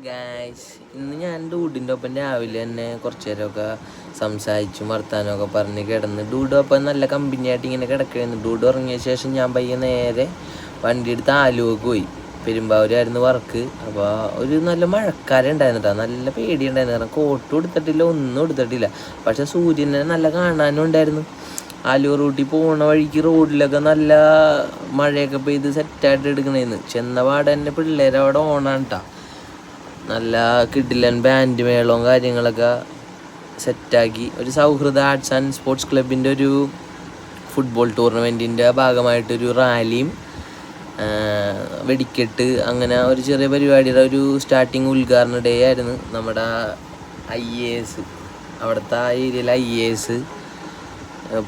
Guys, ഇന്ന് ഞാൻ ഡൂഡിൻ്റെ ഒപ്പം രാവിലെ തന്നെ കുറച്ച് നേരമൊക്കെ സംസാരിച്ചും വർത്താനമൊക്കെ പറഞ്ഞ് കിടന്ന് ഡൂഡ് ഒപ്പം നല്ല കമ്പനിയായിട്ട് ഇങ്ങനെ കിടക്കുകയായിരുന്നു. ഡൂഡ് ഉറങ്ങിയ ശേഷം ഞാൻ പയ്യെ നേരെ വണ്ടി എടുത്ത് ആലുവക്ക് പോയി. പെരുമ്പാവൂരായിരുന്നു വർക്ക്. അപ്പോൾ ഒരു നല്ല മഴക്കാലം ഉണ്ടായിരുന്നു കേട്ടോ. നല്ല പേടിയുണ്ടായിരുന്നു. കാരണം കോട്ടും എടുത്തിട്ടില്ല, ഒന്നും എടുത്തിട്ടില്ല. പക്ഷെ സൂര്യനെ നല്ല കാണാനും ഉണ്ടായിരുന്നു. ആലുവ റൂട്ടിൽ പോണ വഴിക്ക് റോഡിലൊക്കെ നല്ല മഴയൊക്കെ പെയ്ത് സെറ്റായിട്ട് എടുക്കണേന്ന്. ചെന്ന പാടെ തന്നെ പിള്ളേരവിടെ ഓണാണ് കേട്ടോ. നല്ല കിഡിലൻ ബാൻഡ് മേളവും കാര്യങ്ങളൊക്കെ സെറ്റാക്കി. ഒരു സൗഹൃദ ആർട്സ് ആൻഡ് സ്പോർട്സ് ക്ലബിൻ്റെ ഒരു ഫുട്ബോൾ ടൂർണമെൻറ്റിൻ്റെ ഭാഗമായിട്ടൊരു റാലിയും വെടിക്കെട്ട്, അങ്ങനെ ഒരു ചെറിയ പരിപാടിയുടെ ഒരു സ്റ്റാർട്ടിങ് ഉദ്ഘാടന ഡേ ആയിരുന്നു. നമ്മുടെ IAS, അവിടുത്തെ ആ ഏരിയയിലെ IAS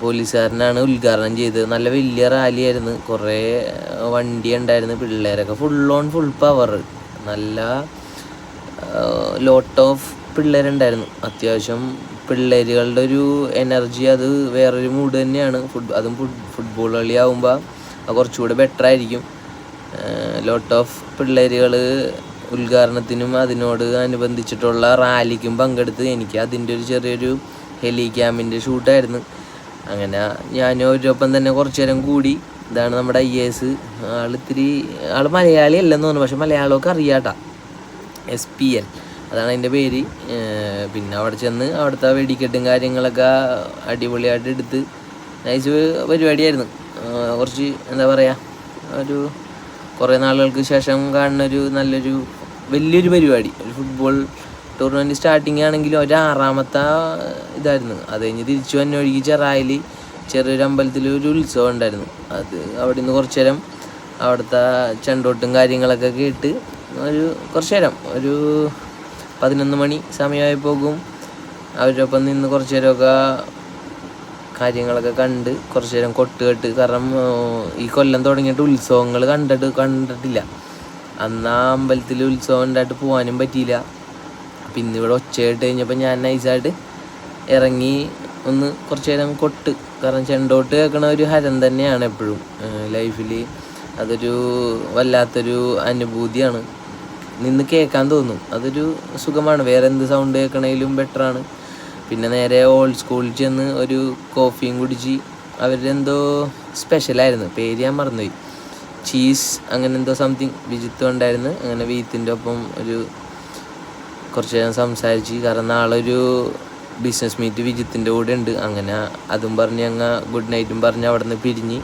പോലീസുകാരനാണ് ഉദ്ഘാടനം ചെയ്തത്. നല്ല വലിയ റാലിയായിരുന്നു. കുറേ വണ്ടി ഉണ്ടായിരുന്നു. പിള്ളേരൊക്കെ ഫുൾ പവർ. നല്ല ലോട്ട് ഓഫ് പിള്ളേരുണ്ടായിരുന്നു. അത്യാവശ്യം പിള്ളേരുകളുടെ ഒരു എനർജി അത് വേറൊരു മൂഡ് തന്നെയാണ്. അതും ഫുട്ബോൾ കളിയാവുമ്പോൾ അത് കുറച്ചുകൂടെ ബെറ്റർ ആയിരിക്കും. ലോട്ട് ഓഫ് പിള്ളേരുകൾ ഉദ്ഘാടനത്തിനും അതിനോട് അനുബന്ധിച്ചിട്ടുള്ള റാലിക്കും പങ്കെടുത്ത്. എനിക്ക് അതിൻ്റെ ഒരു ചെറിയൊരു ഹെലിക്യാമിൻ്റെ ഷൂട്ടായിരുന്നു. അങ്ങനെ ഞാനും അവരൊപ്പം തന്നെ കുറച്ചു നേരം കൂടി. ഇതാണ് നമ്മുടെ IAS. ആൾ മലയാളി അല്ലെന്ന് തോന്നുന്നു, പക്ഷെ മലയാളമൊക്കെ അറിയാട്ടാ. SPL അതാണ് അതിൻ്റെ പേര്. പിന്നെ അവിടെ ചെന്ന് അവിടുത്തെ വെടിക്കെട്ടും കാര്യങ്ങളൊക്കെ അടിപൊളിയായിട്ട് എടുത്ത് നൈസ് പരിപാടിയായിരുന്നു. കുറച്ച് എന്താ പറയുക, ഒരു കുറേ നാളുകൾക്ക് ശേഷം കാണുന്നൊരു നല്ലൊരു വലിയൊരു പരിപാടി. ഒരു ഫുട്ബോൾ ടൂർണമെൻറ്റ് സ്റ്റാർട്ടിങ് ആണെങ്കിലും ഒരു 6ാമത്തെ ഇതായിരുന്നു. അത് കഴിഞ്ഞ് തിരിച്ചു വന്ന ഒഴുകി ചെറായിൽ ചെറിയൊരു അമ്പലത്തിൽ ഒരു ഉത്സവം ഉണ്ടായിരുന്നു. അത് അവിടെ നിന്ന് കുറച്ച് നേരം അവിടുത്തെ ചെണ്ടോട്ടും കാര്യങ്ങളൊക്കെ കേട്ട് കുറച്ച് നേരം ഒരു 11 മണി സമയമായി പോകും. അവരൊപ്പം നിന്ന് കുറച്ച് നേരമൊക്കെ കാര്യങ്ങളൊക്കെ കണ്ട് കുറച്ച് നേരം കൊട്ടുകെട്ട്. കാരണം ഈ കൊല്ലം തുടങ്ങിയിട്ട് ഉത്സവങ്ങൾ കണ്ടിട്ടില്ല. അന്ന് ആ അമ്പലത്തിൽ ഉത്സവം ഉണ്ടായിട്ട് പോകാനും പറ്റിയില്ല. പിന്നെ ഇവിടെ ഒച്ചയായിട്ട് കഴിഞ്ഞപ്പോൾ ഞാൻ നൈസായിട്ട് ഇറങ്ങി ഒന്ന് കുറച്ച് നേരം കൊട്ട്. കാരണം ചെണ്ടോട്ട് കേൾക്കണ ഒരു ഹരം തന്നെയാണ് എപ്പോഴും ലൈഫിൽ. അതൊരു വല്ലാത്തൊരു അനുഭൂതിയാണ്. നിന്ന് കേൾക്കാൻ തോന്നും. അതൊരു സുഖമാണ്. വേറെ എന്ത് സൗണ്ട് കേൾക്കണേലും ബെറ്ററാണ്. പിന്നെ നേരെ ഓൾഡ് സ്കൂളിൽ ചെന്ന് ഒരു കോഫിയും കുടിച്ച്. അവരെന്തോ സ്പെഷ്യലായിരുന്നു, പേര് ഞാൻ മറന്നുപോയി. ചീസ് അങ്ങനെ എന്തോ സംതിങ് വിജിത്ത് ഉണ്ടായിരുന്നു. അങ്ങനെ വീത്തിൻ്റെ ഒപ്പം കുറച്ച് നേരം സംസാരിച്ച്. കാരണം നാളെ ഒരു ബിസിനസ് മീറ്റ് വിജിത്തിൻ്റെ കൂടെ ഉണ്ട്. അങ്ങനെ അതും പറഞ്ഞ് ഗുഡ് നൈറ്റും പറഞ്ഞ് അവിടെ നിന്ന് പിരിഞ്ഞ്